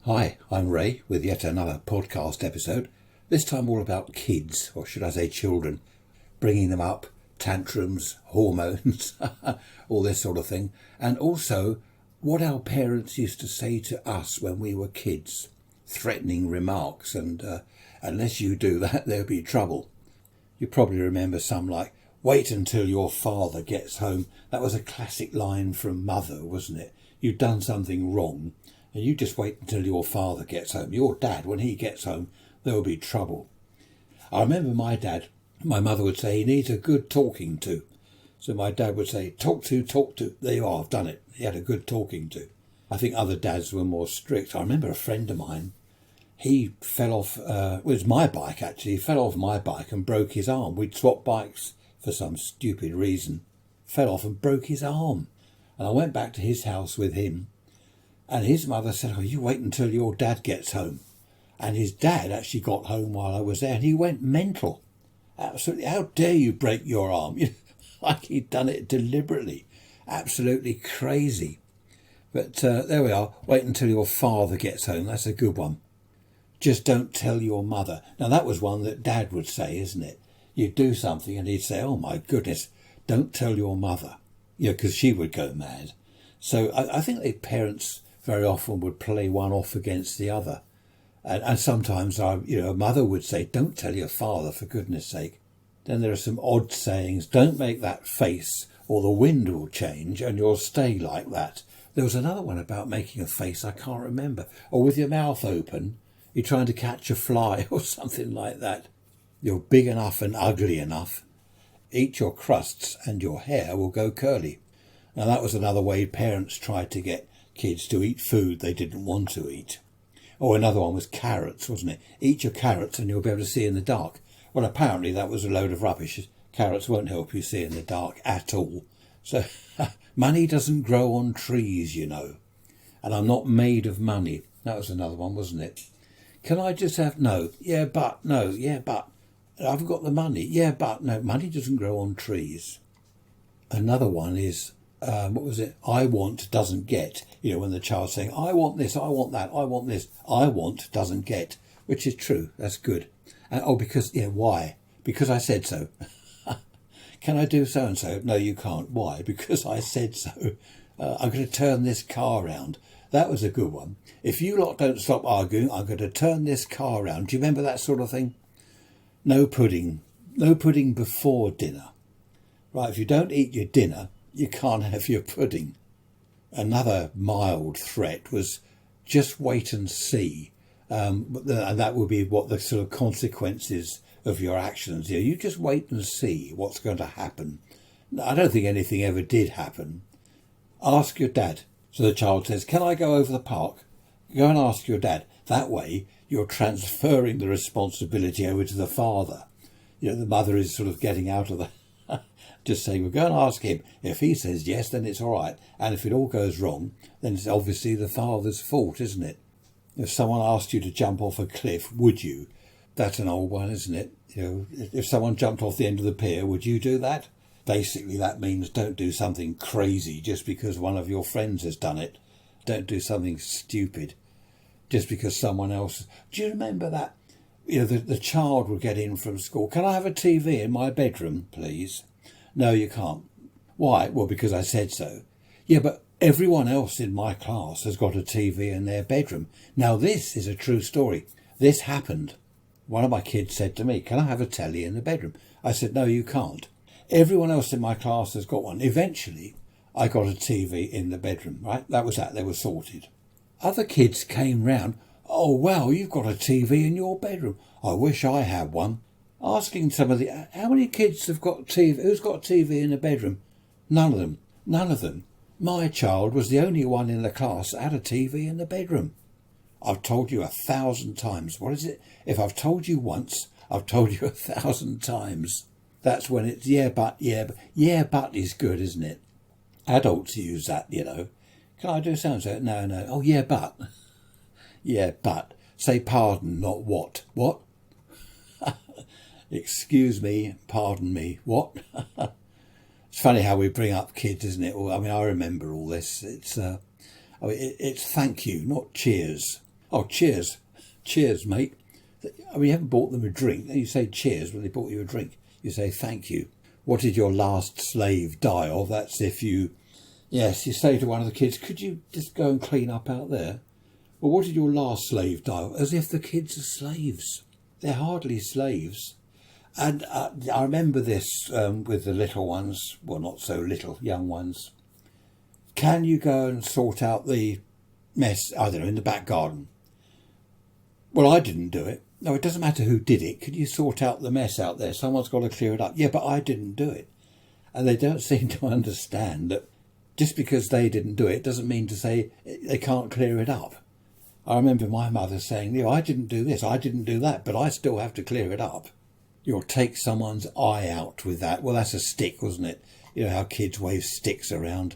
Hi, I'm Ray with yet another podcast episode, this time all about kids, or should I say children, bringing them up, tantrums, hormones, all this sort of thing, and also what our parents used to say to us when we were kids, threatening remarks, and unless you do that, there'll be trouble. You probably remember some like, "Wait until your father gets home." That was a classic line from Mother, wasn't it? You've done something wrong, and you just wait until your father gets home. Your dad, when he gets home, there'll be trouble. I remember my mother would say, he needs a good talking to. So my dad would say, talk to. There you are, I've done it. He had a good talking to. I think other dads were more strict. I remember a friend of mine, he fell off, it was my bike actually, he fell off my bike and broke his arm. We'd swapped bikes for some stupid reason. Fell off and broke his arm. And I went back to his house with him. And his mother said, "Oh, you wait until your dad gets home." And his dad actually got home while I was there, and he went mental. Absolutely, how dare you break your arm? Like he'd done it deliberately. Absolutely crazy. But there we are. Wait until your father gets home. That's a good one. Just don't tell your mother. Now, that was one that Dad would say, isn't it? You'd do something and he'd say, "Oh, my goodness, don't tell your mother." Because she would go mad. So I think the parents very often would play one off against the other. And sometimes, a mother would say, "Don't tell your father, for goodness sake." Then there are some odd sayings. "Don't make that face or the wind will change and you'll stay like that." There was another one about making a face, I can't remember. Or with your mouth open, you're trying to catch a fly or something like that. "You're big enough and ugly enough. Eat your crusts and your hair will go curly." Now that was another way parents tried to get kids to eat food they didn't want to eat. Or another one was carrots, wasn't it? "Eat your carrots and you'll be able to see in the dark." Well, apparently that was a load of rubbish. Carrots won't help you see in the dark at all. So money doesn't grow on trees, you know. And I'm not made of money. That was another one, wasn't it? "Can I just have..." "No." "Yeah, but..." "No." "Yeah, but..." "I haven't got the money." "Yeah, but..." "No, money doesn't grow on trees." Another one is, what was it? "I want doesn't get." When the child's saying, "I want this, I want that, I want this." "I want doesn't get," which is true. That's good. Why? "Because I said so." "Can I do so and so?" "No, you can't." "Why?" "Because I said so." "I'm going to turn this car round." That was a good one. "If you lot don't stop arguing, I'm going to turn this car round." Do you remember that sort of thing? No pudding. No pudding before dinner. Right, if you don't eat your dinner, you can't have your pudding. Another mild threat was, "Just wait and see." And that would be what the sort of consequences of your actions. You just wait and see what's going to happen. I don't think anything ever did happen. "Ask your dad." So the child says, "Can I go over the park?" Go and ask your dad. That way you're transferring the responsibility over to the father. The mother is sort of getting out of the... Just saying, "We'll go and ask him. If he says yes, then it's all right. And if it all goes wrong, then it's obviously the father's fault, isn't it?" If someone asked you to jump off a cliff, would you? That's an old one, isn't it? If someone jumped off the end of the pier, would you do that? Basically, that means don't do something crazy just because one of your friends has done it. Don't do something stupid just because someone else... Do you remember that? The child would get in from school. "Can I have a TV in my bedroom, please?" "No, you can't." "Why?" "Well, because I said so." "Yeah, but everyone else in my class has got a TV in their bedroom." Now, this is a true story. This happened. One of my kids said to me, "Can I have a telly in the bedroom?" I said, "No, you can't." Everyone else in my class has got one. Eventually, I got a TV in the bedroom, right? That was that. They were sorted. Other kids came round. "Oh, wow, you've got a TV in your bedroom. I wish I had one." Asking some of the... How many kids have got TV? Who's got a TV in the bedroom? None of them. None of them. My child was the only one in the class that had a TV in the bedroom. I've told you 1,000 times. What is it? If I've told you once, I've told you 1,000 times. That's when it's yeah, but is good, isn't it? Adults use that, "Can I do so-and-so?" "No, no." "Oh, yeah, but." "Yeah, but." Say pardon, not what. "What?" "Excuse me, pardon me, what?" It's funny how we bring up kids, isn't it? I rember all this. It's thank you, not cheers. Oh, cheers. Cheers, mate. I mean, you haven't bought them a drink. You say cheers when they bought you a drink. You say thank you. What did your last slave die of? That's if you... Yes, you say to one of the kids, could you just go and clean up out there? Well, what did your last slave die of? As if the kids are slaves. They're hardly slaves. And I remember this with the little ones. Well, not so little, young ones. Can you go and sort out the mess, I don't know, in the back garden? Well, I didn't do it. No, it doesn't matter who did it. Could you sort out the mess out there? Someone's got to clear it up. Yeah, but I didn't do it. And they don't seem to understand that just because they didn't do it doesn't mean to say they can't clear it up. I remember my mother saying, I didn't do this, I didn't do that, but I still have to clear it up. You'll take someone's eye out with that. Well, that's a stick, wasn't it? You know how kids wave sticks around.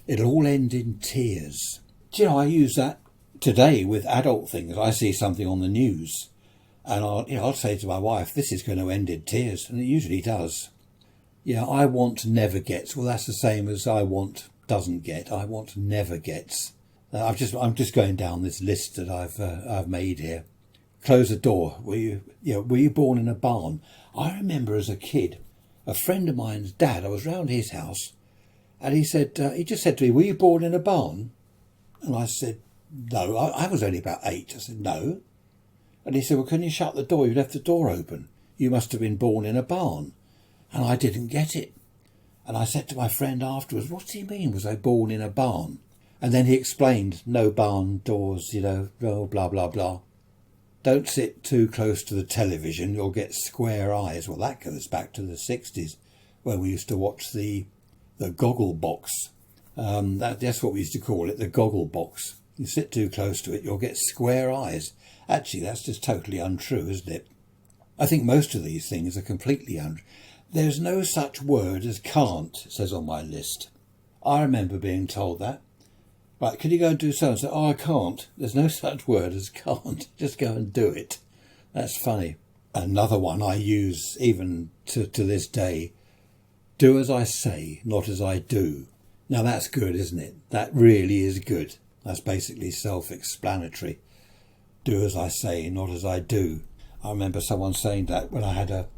It'll all end in tears. Do you know, I use that today with adult things. I see something on the news and I'll say to my wife, this is going to end in tears. And it usually does. Yeah, I want never gets. Well, that's the same as I want doesn't get. I want never gets. I'm just going down this list that I've made here. Close the door. Were you born in a barn? I remember as a kid, a friend of mine's dad, I was round his house and he just said to me, were you born in a barn? And I said, no, I was only about 8. I said, no. And he said, well, can you shut the door? You left the door open. You must have been born in a barn. And I didn't get it. And I said to my friend afterwards, what do you mean, was I born in a barn? And then he explained, no barn doors, blah, blah, blah, blah. Don't sit too close to the television, you'll get square eyes. Well, that goes back to the 60s, when we used to watch the goggle box. That's what we used to call it, the goggle box. You sit too close to it, you'll get square eyes. Actually, that's just totally untrue, isn't it? I think most of these things are completely untrue. There's no such word as can't, it says on my list. I remember being told that. Right, can you go and do so and so? Oh, I can't. There's no such word as can't. Just go and do it. That's funny. Another one I use even to this day. Do as I say, not as I do. Now that's good, isn't it? That really is good. That's basically self-explanatory. Do as I say, not as I do. I remember someone saying that when I had a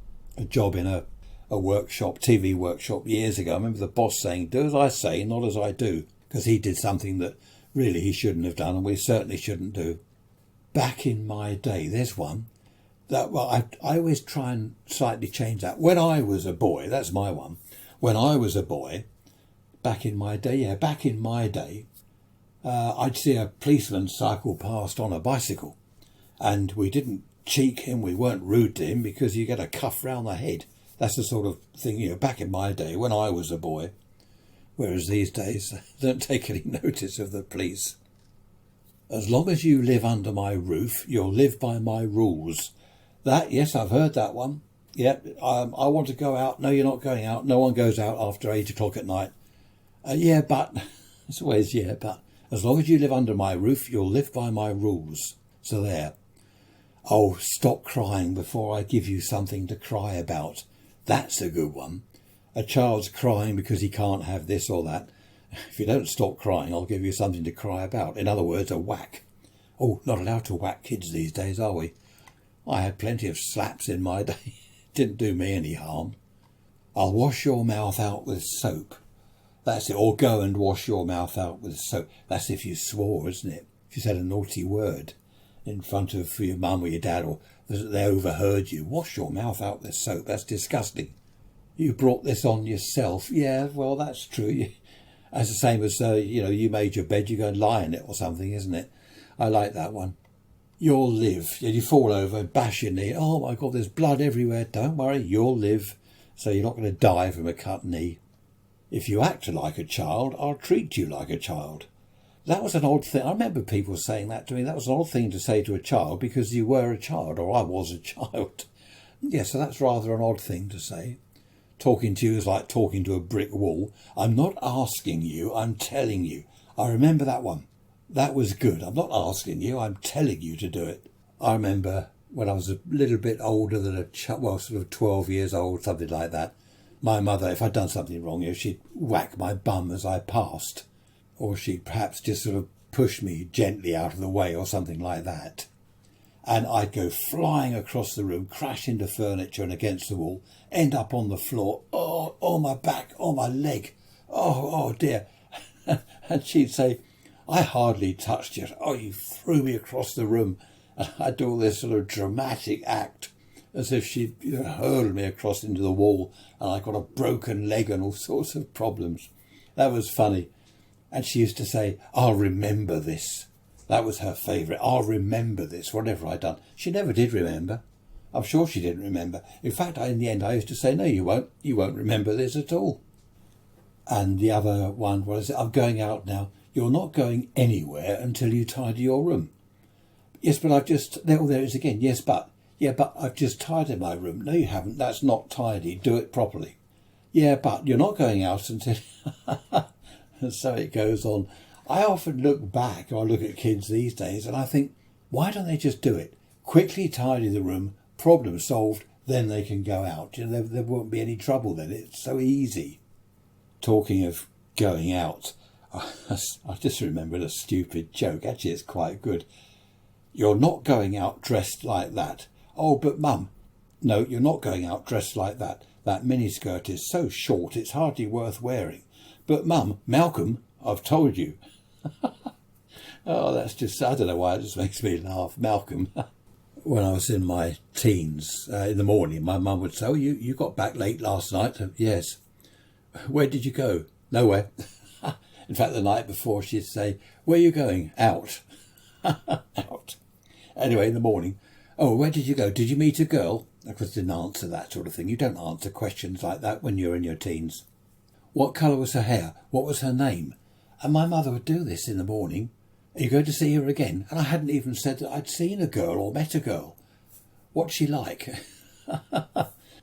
job in a workshop, TV workshop years ago. I remember the boss saying, do as I say, not as I do. Because he did something that really he shouldn't have done and we certainly shouldn't do. Back in my day, there's one that, well, I always try and slightly change that. When I was a boy, that's my one. When I was a boy, back in my day, I'd see a policeman cycle past on a bicycle and we didn't cheek him, we weren't rude to him because you get a cuff round the head. That's the sort of thing, back in my day when I was a boy. Whereas these days, they don't take any notice of the police. As long as you live under my roof, you'll live by my rules. That, yes, I've heard that one. Yep, I want to go out. No, you're not going out. No one goes out after 8 o'clock at night. Yeah, but, it's always yeah, but. As long as you live under my roof, you'll live by my rules. So there. Oh, stop crying before I give you something to cry about. That's a good one. A child's crying because he can't have this or that. If you don't stop crying, I'll give you something to cry about. In other words, a whack. Oh, not allowed to whack kids these days, are we? I had plenty of slaps in my day. Didn't do me any harm. I'll wash your mouth out with soap. That's it. Or go and wash your mouth out with soap. That's if you swore, isn't it? If you said a naughty word in front of your mum or your dad, or they overheard you. Wash your mouth out with soap. That's disgusting. You brought this on yourself. Yeah, well, that's true. That's the same as, you made your bed, you go and lie in it or something, isn't it? I like that one. You'll live. You fall over and bash your knee. Oh, my God, there's blood everywhere. Don't worry, you'll live. So you're not going to die from a cut knee. If you act like a child, I'll treat you like a child. That was an odd thing. I remember people saying that to me. That was an odd thing to say to a child because you were a child, or I was a child. Yeah, so that's rather an odd thing to say. Talking to you is like talking to a brick wall. I'm not asking you, I'm telling you. I remember that one. That was good. I'm not asking you, I'm telling you to do it. I remember when I was a little bit older than a child, well, sort of 12 years old, something like that. My mother, if I'd done something wrong, she'd whack my bum as I passed. Or she'd perhaps just sort of push me gently out of the way or something like that. And I'd go flying across the room, crash into furniture and against the wall, end up on the floor. Oh, my back, my leg. Oh dear. And she'd say, I hardly touched you. Oh, you threw me across the room. And I'd do all this sort of dramatic act as if she'd hurled me across into the wall and I got a broken leg and all sorts of problems. That was funny. And she used to say, I'll remember this. That was her favourite. I'll remember this, whatever I'd done. She never did remember. I'm sure she didn't remember. In fact, in the end, I used to say, no, you won't. You won't remember this at all. And the other one was, I'm going out now. You're not going anywhere until you tidy your room. Yes, but I've just... there it is again. Yes, but... yeah, but I've just tidied my room. No, you haven't. That's not tidy. Do it properly. Yeah, but you're not going out until... And so it goes on. I often look back, or I look at kids these days, and I think, why don't they just do it? Quickly tidy the room, problem solved, then they can go out. You know, there won't be any trouble then. It's so easy. Talking of going out, I just remembered a stupid joke. Actually, it's quite good. You're not going out dressed like that. Oh, but Mum, no, you're not going out dressed like that. That miniskirt is so short, it's hardly worth wearing. But Mum, Malcolm, I've told you. Oh, that's just, I don't know why, it just makes me laugh. Malcolm. When I was in my teens, in the morning, my mum would say, oh, you got back late last night? Yes. Where did you go? Nowhere. In fact, the night before, she'd say, where are you going? Out. Out. Anyway, in the morning, oh, where did you go? Did you meet a girl? Of course, didn't answer that sort of thing. You don't answer questions like that when you're in your teens. What colour was her hair? What was her name? And my mother would do this in the morning. Are you going to see her again? And I hadn't even said that I'd seen a girl or met a girl. What's she like?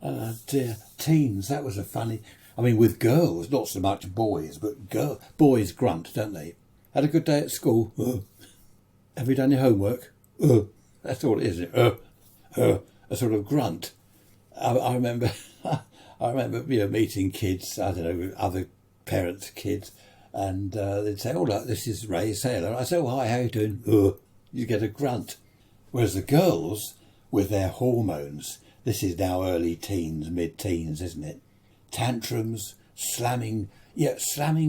Oh dear. Teens, that was a funny... I mean, with girls, not so much boys, but boys grunt, don't they? Had a good day at school? Have you done your homework? That's all it is, isn't it? A sort of grunt. I remember... I remember, meeting kids, I don't know, with other parents' kids, and they'd say, oh, look, this is Ray, say hello. I say, oh, hi, how you doing? You get a grunt. Whereas the girls, with their hormones, this is now early teens, mid-teens, isn't it? Tantrums, slamming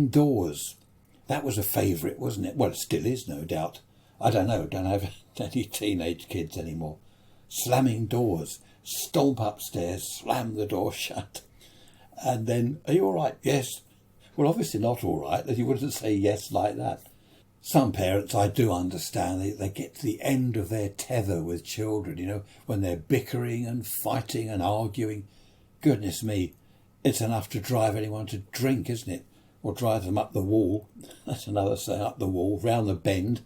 doors. That was a favourite, wasn't it? Well, it still is, no doubt. I don't know, don't have any teenage kids anymore. Slamming doors. Stomp upstairs, slam the door shut. And then, are you all right? Yes. Well, obviously not all right, that you wouldn't say yes like that. Some parents, I do understand, they get to the end of their tether with children, when they're bickering and fighting and arguing. Goodness me, it's enough to drive anyone to drink, isn't it? Or drive them up the wall. That's another saying, up the wall, round the bend.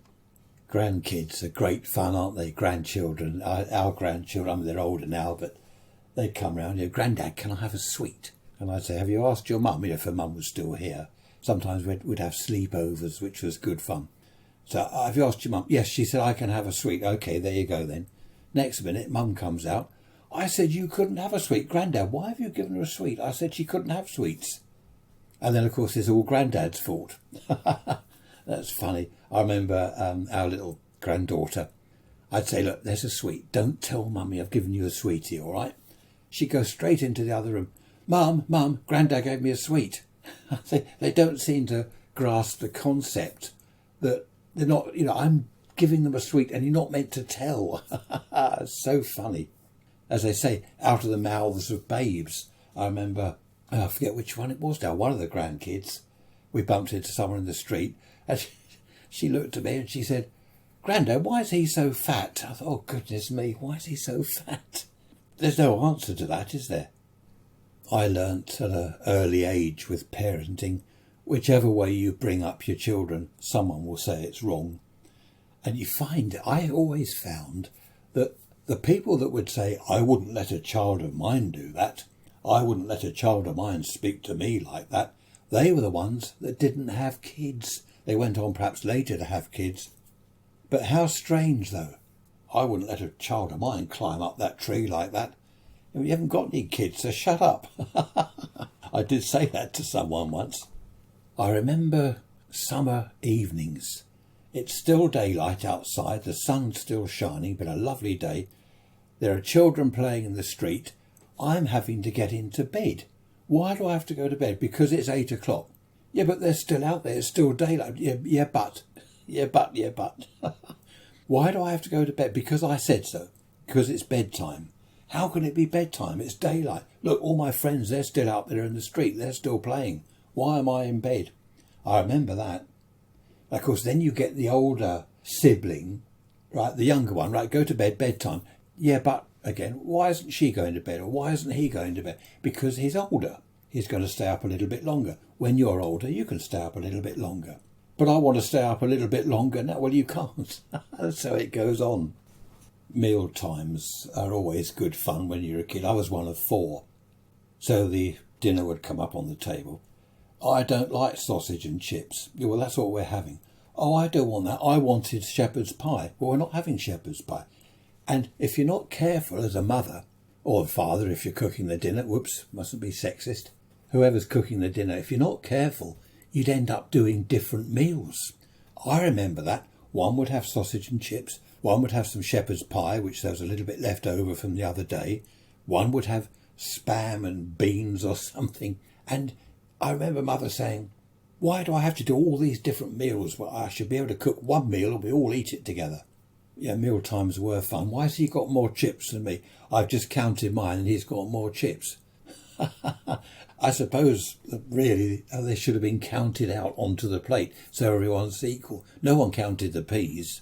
Grandkids are great fun, aren't they? Grandchildren, our grandchildren, I mean, they're older now, but they'd come round, Grandad, can I have a sweet? And I'd say, have you asked your mum? If her mum was still here. Sometimes we'd have sleepovers, which was good fun. So, have you asked your mum? Yes, she said, I can have a sweet. OK, there you go then. Next minute, mum comes out. I said, you couldn't have a sweet. Grandad, why have you given her a sweet? I said she couldn't have sweets. And then, of course, it's all Grandad's fault. That's funny. I remember our little granddaughter. I'd say, look, there's a sweet. Don't tell Mummy I've given you a sweetie, all right? She'd go straight into the other room. Mum, Grandad gave me a sweet. They don't seem to grasp the concept that they're not, I'm giving them a sweet and you're not meant to tell. It's so funny. As they say, out of the mouths of babes. I remember, I forget which one it was now, one of the grandkids. We bumped into someone in the street. And she looked at me and she said, Grandad, why is he so fat? I thought, oh, goodness me, why is he so fat? There's no answer to that, is there? I learnt at an early age with parenting, whichever way you bring up your children, someone will say it's wrong. And you find, I always found that the people that would say, I wouldn't let a child of mine do that, I wouldn't let a child of mine speak to me like that, they were the ones that didn't have kids. They went on perhaps later to have kids. But how strange, though. I wouldn't let a child of mine climb up that tree like that. You haven't got any kids, so shut up. I did say that to someone once. I remember summer evenings It's still daylight outside, the sun's still shining, been a lovely day. There are children playing in the street. I'm having to get into bed. Why do I have to go to bed? Because it's 8 o'clock. Yeah, but they're still out there. It's still daylight. Yeah, but. Why do I have to go to bed? Because I said so. Because it's bedtime. How can it be bedtime? It's daylight. Look, all my friends, they're still out there in the street. They're still playing. Why am I in bed? I remember that. Of course, then you get the older sibling, right, the younger one, right, go to bed, bedtime. Yeah, but, again, why isn't she going to bed or why isn't he going to bed? Because he's older. He's going to stay up a little bit longer. When you're older, you can stay up a little bit longer. But I want to stay up a little bit longer now. Well, you can't. So it goes on. Meal times are always good fun when you're a kid. I was one of 4. So the dinner would come up on the table. I don't like sausage and chips. Yeah, well, that's what we're having. Oh, I don't want that. I wanted shepherd's pie. Well, we're not having shepherd's pie. And if you're not careful as a mother, or a father if you're cooking the dinner, whoops, mustn't be sexist, whoever's cooking the dinner, if you're not careful, you'd end up doing different meals. I remember that. One would have sausage and chips. One would have some shepherd's pie, which there was a little bit left over from the other day. One would have spam and beans or something. And I remember Mother saying, why do I have to do all these different meals? Well, I should be able to cook one meal and we all eat it together. Yeah, meal times were fun. Why has he got more chips than me? I've just counted mine and he's got more chips. I suppose that really they should have been counted out onto the plate so everyone's equal. No one counted the peas.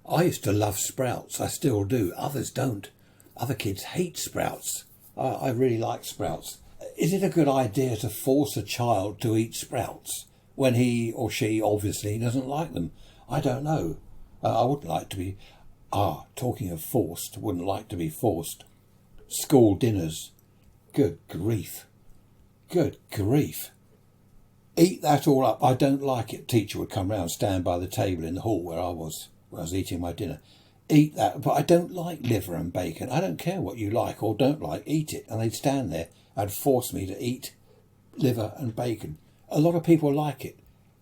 I used to love sprouts. I still do. Others don't. Other kids hate sprouts. I really like sprouts. Is it a good idea to force a child to eat sprouts when he or she obviously doesn't like them? I don't know. I wouldn't like to be... talking of forced, wouldn't like to be forced. School dinners. Good grief. Good grief. Eat that all up. I don't like it. Teacher would come round, stand by the table in the hall where I was eating my dinner. Eat that, but I don't like liver and bacon. I don't care what you like or don't like, eat it. And they'd stand there and force me to eat liver and bacon. A lot of people like it.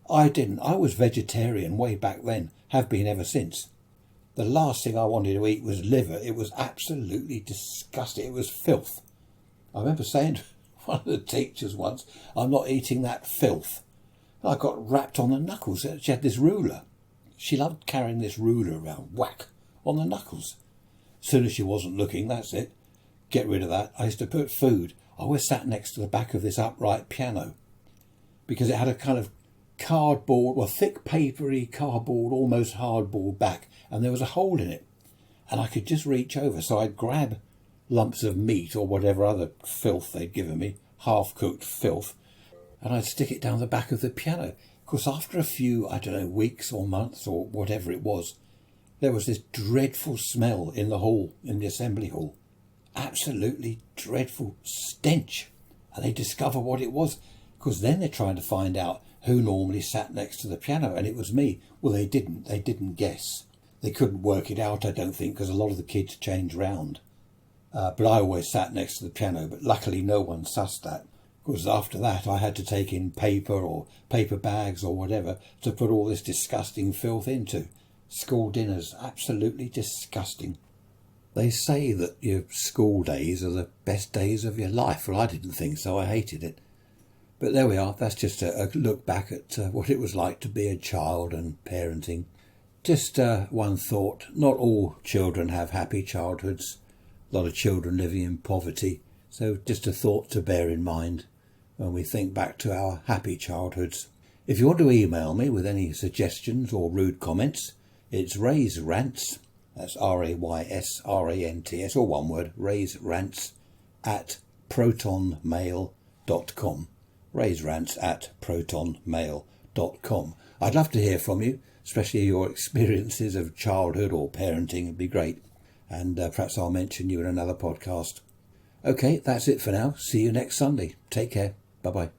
I didn't. I was vegetarian way back then, have been ever since. The last thing I wanted to eat was liver. It was absolutely disgusting. It was filth. I remember saying to one of the teachers once, I'm not eating that filth. I got rapped on the knuckles. She had this ruler. She loved carrying this ruler around, whack, on the knuckles. As soon as she wasn't looking, that's it. Get rid of that. I used to put food. I always sat next to the back of this upright piano because it had a kind of cardboard, well, thick papery cardboard, almost hardboard back, and there was a hole in it. And I could just reach over, so I'd grab lumps of meat or whatever other filth they'd given me, half-cooked filth, and I'd stick it down the back of the piano. Of course, after a few, weeks or months or whatever it was, there was this dreadful smell in the hall, in the assembly hall. Absolutely dreadful stench. And they discover what it was, because then they're trying to find out who normally sat next to the piano, and it was me. Well, they didn't guess. They couldn't work it out, I don't think, because a lot of the kids changed round. But I always sat next to the piano, but luckily no one sussed that, because after that I had to take in paper or paper bags or whatever to put all this disgusting filth into. School dinners, absolutely disgusting. They say that your school days are the best days of your life. Well, I didn't think so. I hated it. But there we are. That's just a look back at what it was like to be a child and parenting. Just one thought. Not all children have happy childhoods. A lot of children living in poverty. So just a thought to bear in mind when we think back to our happy childhoods. If you want to email me with any suggestions or rude comments, it's raysrants, that's RAYSRANTS, or one word, raysrants at protonmail.com. Raysrants at protonmail.com. I'd love to hear from you, especially your experiences of childhood or parenting. It'd be great. And perhaps I'll mention you in another podcast. Okay, that's it for now. See you next Sunday. Take care. Bye-bye.